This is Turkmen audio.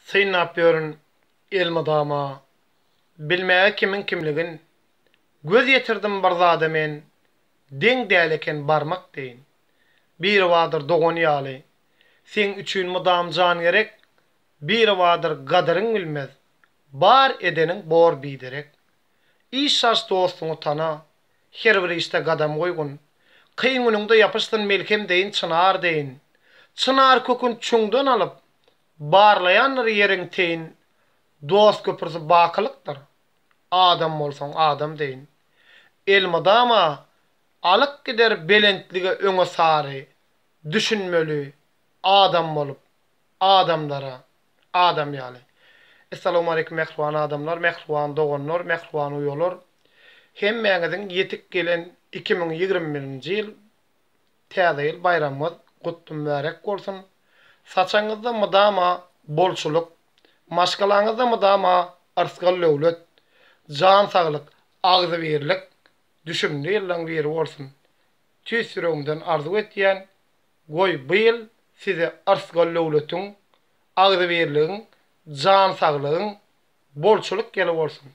Synnap ýörün elmadama, bilmäge kimin kimligin, göz ýetirdim bir zada men, deň däl eken barmak deýin. Bir wadyr dogan ýaly, sen üçin mudam jan gerek, bir wadyr gadaryň bilmez, bar edeniň bor biderek. İşaş dostuňy tana, her bir işte gadam goýgun, kıyňyňda ýapyşdyn melkem deýin çınar deýin. Çınar kökün çuňdan alyp, barlaýanlar ýeriň teýin, dost köpürsi bakylykdyr. Adam bolsaň adam deýin. Elmadama alyk gider belentlige öňe sary, düşünmeli, adam bolup, adamlara, adam ýaly. Assalamu aleykum mehriban adamlar, mehriban doganlar, mehriban uýalar. Hemmeňiziň ýetip gelen 2021-nji ýyl täze ýyl bayramymyz gutly mübarek bolsun. Saçaňyzda mydama bolçuluk, maşgalaňyzda mydama arsgal döwlet, jan saglyk, agzy berlik, düşünli ýyllaň beri bolsun. Tüýsüregimden arzu etýän goý bu ýyl size arsgal döwletiň, agzy berligiň, jan saglygyň bolçuluk geli bolsun.